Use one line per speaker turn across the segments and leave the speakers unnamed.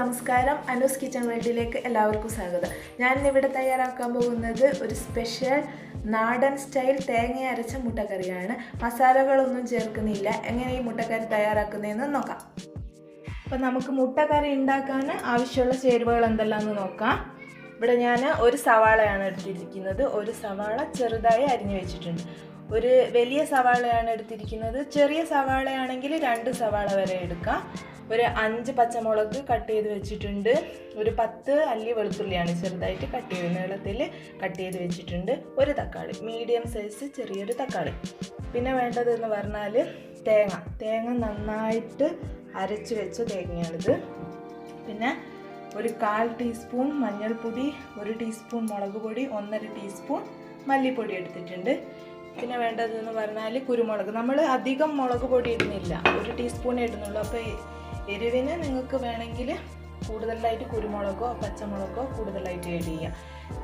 നമസ്കാരം. അനൂസ് കിച്ചൺ വേൾഡിലേക്ക് എല്ലാവർക്കും സ്വാഗതം. ഞാൻ ഇന്നിവിടെ തയ്യാറാക്കാൻ പോകുന്നത് ഒരു സ്പെഷ്യൽ നാടൻ സ്റ്റൈൽ തേങ്ങ അരച്ച മുട്ടക്കറിയാണ്. മസാലകളൊന്നും ചേർക്കുന്നില്ല. എങ്ങനെ ഈ മുട്ടക്കറി തയ്യാറാക്കുന്നതെന്ന് നോക്കാം. അപ്പോൾ നമുക്ക് മുട്ടക്കറി ഉണ്ടാക്കാൻ ആവശ്യമുള്ള ചേരുവകൾ എന്തെല്ലാമെന്ന് നോക്കാം. ഇവിടെ ഞാൻ ഒരു സവാളയാണ് എടുത്തിരിക്കുന്നത്. ഒരു സവാള ചെറുതായി അരിഞ്ഞു വെച്ചിട്ടുണ്ട്. ഒരു വലിയ സവാളയാണ് എടുത്തിരിക്കുന്നത്. ചെറിയ സവാളയാണെങ്കിൽ 2 സവാള വരെ എടുക്കാം. ഒരു 5 പച്ചമുളക് കട്ട് ചെയ്ത് വെച്ചിട്ടുണ്ട്. ഒരു 10 അല്ലി വെളുത്തുള്ളിയാണ് ചെറുതായിട്ട് കട്ട് ചെയ്ത് നീളത്തിൽ കട്ട് ചെയ്ത് വെച്ചിട്ടുണ്ട്. ഒരു തക്കാളി, മീഡിയം സൈസ് ചെറിയൊരു തക്കാളി. പിന്നെ വേണ്ടതെന്ന് പറഞ്ഞാൽ തേങ്ങ നന്നായിട്ട് അരച്ച് വെച്ച തേങ്ങയാണിത്. പിന്നെ ഒരു 1/4 ടീസ്പൂൺ മഞ്ഞൾപ്പൊടി, 1 ടീസ്പൂൺ മുളക് പൊടി, 1.5 ടീസ്പൂൺ മല്ലിപ്പൊടി എടുത്തിട്ടുണ്ട്. പിന്നെ വേണ്ടതെന്ന് പറഞ്ഞാൽ കുരുമുളക്. നമ്മൾ അധികം മുളക് പൊടി ഇടുന്നില്ല, 1 ടീസ്പൂണേ ഇടുന്നുള്ളൂ. അപ്പോൾ എരിവിന് നിങ്ങൾക്ക് വേണമെങ്കിൽ കൂടുതലായിട്ട് കുരുമുളകോ പച്ചമുളകോ കൂടുതലായിട്ട് ആഡ് ചെയ്യാം.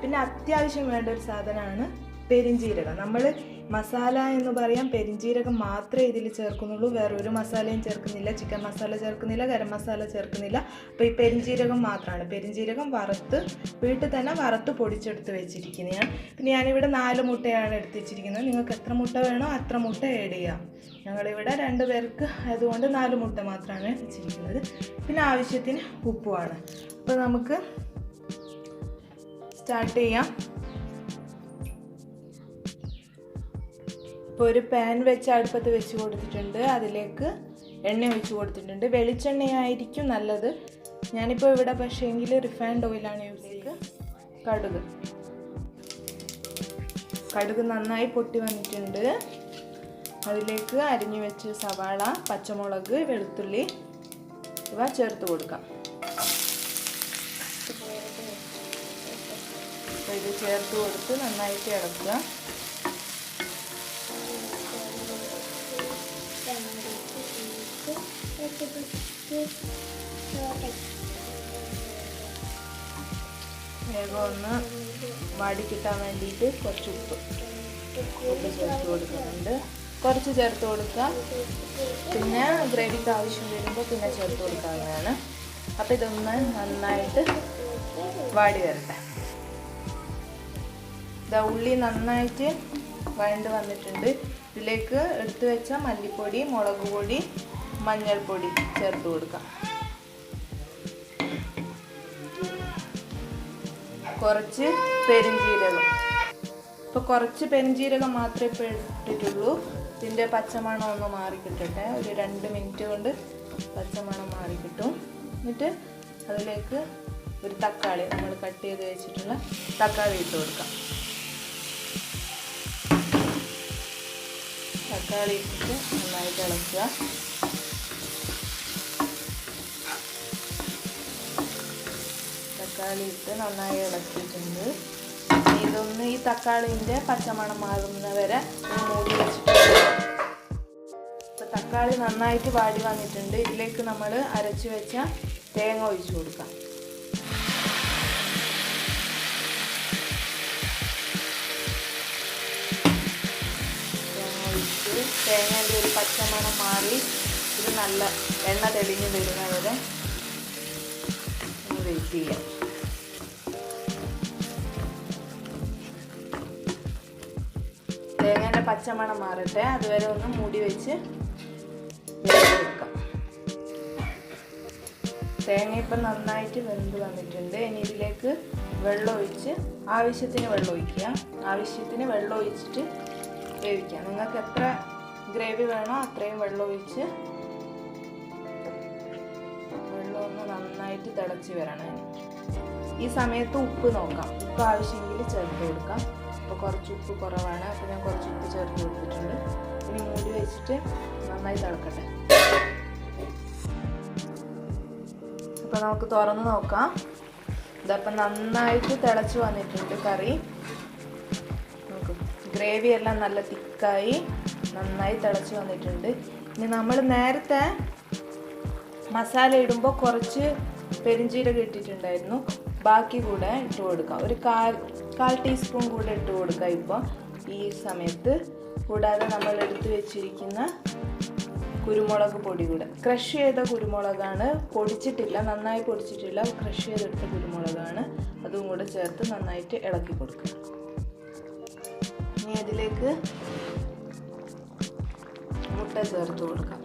പിന്നെ അത്യാവശ്യം വേണ്ട ഒരു സാധനമാണ് പെരിഞ്ജീരകം. നമ്മൾ മസാല എന്ന് പറയാം, പെരിഞ്ജീരകം മാത്രമേ ഇതിൽ ചേർക്കുന്നുള്ളൂ. വേറൊരു മസാലയും ചേർക്കുന്നില്ല. ചിക്കൻ മസാല ചേർക്കുന്നില്ല, ഗരം മസാല ചേർക്കുന്നില്ല. അപ്പോൾ ഈ പെരിഞ്ജീരകം മാത്രമാണ്. പെരിഞ്ജീരകം വീട്ടിൽ തന്നെ വറുത്ത് പൊടിച്ചെടുത്ത് വെച്ചിരിക്കുന്നതാണ്. പിന്നെ ഞാനിവിടെ 4 മുട്ടയാണ് എടുത്ത് വെച്ചിരിക്കുന്നത്. നിങ്ങൾക്ക് എത്ര മുട്ട വേണോ അത്ര മുട്ട ആഡ് ചെയ്യാം. ഞങ്ങളിവിടെ 2 പേർക്ക് ആയതുകൊണ്ട് 4 മുട്ട മാത്രമാണ് വെച്ചിരിക്കുന്നത്. പിന്നെ ആവശ്യത്തിന് ഉപ്പുമാണ്. അപ്പോൾ നമുക്ക് സ്റ്റാർട്ട് ചെയ്യാം. ഇപ്പോൾ ഒരു പാൻ വെച്ച് അടുപ്പത്ത് വെച്ച് കൊടുത്തിട്ടുണ്ട്. അതിലേക്ക് എണ്ണ ഒഴിച്ച് കൊടുത്തിട്ടുണ്ട്. വെളിച്ചെണ്ണയായിരിക്കും നല്ലത്. ഞാനിപ്പോൾ ഇവിടെ പക്ഷേങ്കിൽ റിഫൈൻഡ് ഓയിലാണ് യൂസ് ചെയ്യുന്നത്. കടുക് നന്നായി പൊട്ടി വന്നിട്ടുണ്ട്. അതിലേക്ക് അരിഞ്ഞു വെച്ച് സവാള, പച്ചമുളക്, വെളുത്തുള്ളി ഇവ ചേർത്ത് കൊടുക്കാം. അപ്പോൾ ഇത് ചേർത്ത് കൊടുത്ത് നന്നായിട്ട് ഇളക്കുക. വേഗം ഒന്ന് വാടി കിട്ടാൻ വേണ്ടിയിട്ട് കുറച്ച് ഉപ്പ് ചേർത്ത് കൊടുക്കുന്നുണ്ട്. കുറച്ച് ചേർത്ത് കൊടുക്കുക. പിന്നെ ഗ്രേവിക്ക് ആവശ്യം വരുമ്പോൾ പിന്നെ ചേർത്ത് കൊടുക്കാവുന്നതാണ്. അപ്പോൾ ഇതൊന്ന് നന്നായിട്ട് വാടി വരട്ടെ. ഉള്ളി നന്നായിട്ട് വഴണ്ട് വന്നിട്ടുണ്ട്. ഇതിലേക്ക് എടുത്തു വെച്ച മല്ലിപ്പൊടി, മുളക് പൊടി, മഞ്ഞൾപ്പൊടി ചേർത്ത് കൊടുക്കാം. കുറച്ച് പെരിഞ്ജീരകം. ഇപ്പോൾ കുറച്ച് പെരിഞ്ജീരകം മാത്രമേ ഇപ്പോൾ ഇട്ടിട്ടുള്ളൂ. ഇതിൻ്റെ പച്ചമണം ഒന്ന് മാറിക്കിട്ടട്ടെ. ഒരു 2 മിനിറ്റ് കൊണ്ട് പച്ചമണം മാറിക്കിട്ടും. എന്നിട്ട് അതിലേക്ക് ഒരു തക്കാളി, നമ്മൾ കട്ട് ചെയ്ത് വെച്ചിട്ടുള്ള തക്കാളി ഇട്ട് കൊടുക്കാം. തക്കാളി ഇട്ടിട്ട് നന്നായിട്ട് ഇളക്കുക. തക്കാളി ഇട്ട് നന്നായി ഇളക്കിയിട്ടുണ്ട്. ഈ തക്കാളിൻ്റെ പച്ചമണം മാറുന്ന വരെ മൂടി വെച്ചിട്ടുണ്ട്. ഇപ്പോൾ തക്കാളി നന്നായിട്ട് വാടി വന്നിട്ടുണ്ട്. ഇതിലേക്ക് നമ്മൾ അരച്ച് വെച്ച തേങ്ങ ഒഴിച്ചു കൊടുക്കാം. തേങ്ങേൻ്റെ ഒരു പച്ചമണം മാറി ഇത് നല്ല എണ്ണ തെളിഞ്ഞ് വരുന്നവരെ ഒന്ന് വെയിറ്റ് ചെയ്യാം. തേങ്ങേൻ്റെ പച്ചമണം മാറട്ടെ, അതുവരെ ഒന്ന് മൂടി വെച്ച് വെക്കാം. തേങ്ങ ഇപ്പം നന്നായിട്ട് വെന്ത് വന്നിട്ടുണ്ട്. ഇനി ഇതിലേക്ക് വെള്ളം ഒഴിച്ച് ആവശ്യത്തിന് വെള്ളം ഒഴിക്കുക. ആവശ്യത്തിന് വെള്ളം ഒഴിച്ചിട്ട് വേവിക്കുക. നിങ്ങൾക്ക് എത്ര ഗ്രേവി വേണോ അത്രയും വെള്ളം ഒഴിച്ച് വെള്ളം ഒന്ന് നന്നായിട്ട് തിളച്ച് വരണം. ഈ സമയത്ത് ഉപ്പ് നോക്കാം. ഉപ്പ് ആവശ്യമെങ്കിൽ ചേർത്ത് കൊടുക്കാം. അപ്പോൾ കുറച്ച് ഉപ്പ് കുറവാണ്, അപ്പോൾ ഞാൻ കുറച്ച് ഉപ്പ് ചേർത്ത് കൊടുത്തിട്ടുണ്ട്. ഇനി മൂടി വെച്ചിട്ട് നന്നായി തിളക്കട്ടെ. അപ്പോൾ നമുക്ക് തുറന്ന് നോക്കാം. ഇതപ്പം നന്നായിട്ട് തിളച്ച് വന്നിട്ടുണ്ട് കറി. ഗ്രേവി എല്ലാം നല്ല തിക്കായി നന്നായി തിളച്ച് വന്നിട്ടുണ്ട്. ഇനി നമ്മൾ നേരത്തെ മസാല ഇടുമ്പോൾ കുറച്ച് പെരിഞ്ജീരകം ഇട്ടിട്ടുണ്ടായിരുന്നു. ബാക്കി കൂടെ ഇട്ട് കൊടുക്കാം. ഒരു 1/4 ടീസ്പൂൺ കൂടെ ഇട്ട് കൊടുക്കാം ഇപ്പോൾ ഈ സമയത്ത്. കൂടാതെ നമ്മൾ എടുത്ത് വെച്ചിരിക്കുന്ന കുരുമുളക് പൊടി കൂടെ. ക്രഷ് ചെയ്ത കുരുമുളകാണ്, പൊടിച്ചിട്ടില്ല, നന്നായി പൊടിച്ചിട്ടില്ല, ക്രഷ് ചെയ്തെടുത്ത കുരുമുളകാണ്. അതും കൂടെ ചേർത്ത് നന്നായിട്ട് ഇളക്കി കൊടുക്കുക. ഇനി അതിലേക്ക് മുട്ട ചേർത്ത് കൊടുക്കാം.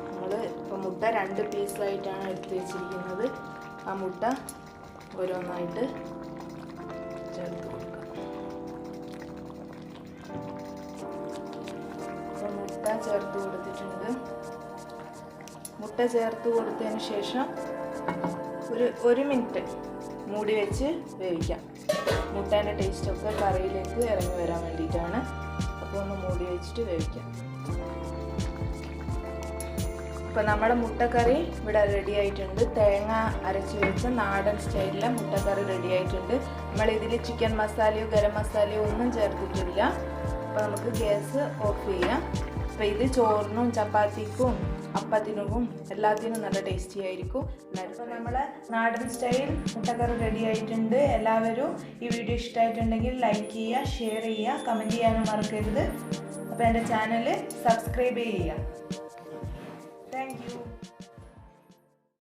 നമ്മൾ ഇപ്പോൾ മുട്ട 2 പീസായിട്ടാണ് എടുത്ത് വെച്ചിരിക്കുന്നത്. ആ മുട്ട ഓരോന്നായിട്ട് ചേർത്ത് കൊടുക്കാം. മുട്ട ചേർത്ത് കൊടുത്തിട്ടുണ്ട്. മുട്ട ചേർത്ത് കൊടുത്തതിന് ശേഷം ഒരു മിനിറ്റ് മൂടി വെച്ച് വേവിക്കാം. മുട്ടേൻ്റെ ടേസ്റ്റൊക്കെ കറിയിലേക്ക് ഇറങ്ങി വരാൻ വേണ്ടിയിട്ടാണ്. അപ്പോൾ ഒന്ന് മൂടി വെച്ചിട്ട് വേവിക്കാം. ഇപ്പോൾ നമ്മുടെ മുട്ടക്കറി ഇവിടെ റെഡി ആയിട്ടുണ്ട്. തേങ്ങ അരച്ച് വെച്ച നാടൻ സ്റ്റൈലിലെ മുട്ടക്കറി റെഡി ആയിട്ടുണ്ട്. നമ്മളിതിൽ ചിക്കൻ മസാലയോ ഗരം മസാലയോ ഒന്നും ചേർത്തിട്ടില്ല. അപ്പോൾ നമുക്ക് ഗ്യാസ് ഓഫ് ചെയ്യാം. അപ്പോൾ ഇത് ചോറിനും ചപ്പാത്തിക്കും അപ്പത്തിനും എല്ലാത്തിനും നല്ല ടേസ്റ്റി ആയിരിക്കും. അപ്പോൾ നമ്മളെ നാടൻ സ്റ്റൈൽ മുട്ടക്കറി റെഡി ആയിട്ടുണ്ട്. എല്ലാവരും ഈ വീഡിയോ ഇഷ്ടമായിട്ടുണ്ടെങ്കിൽ ലൈക്ക് ചെയ്യുക, ഷെയർ ചെയ്യുക, കമൻറ്റ് ചെയ്യാനും മറക്കരുത്. അപ്പോൾ എൻ്റെ ചാനൽ സബ്സ്ക്രൈബ് ചെയ്യുക. Thank you.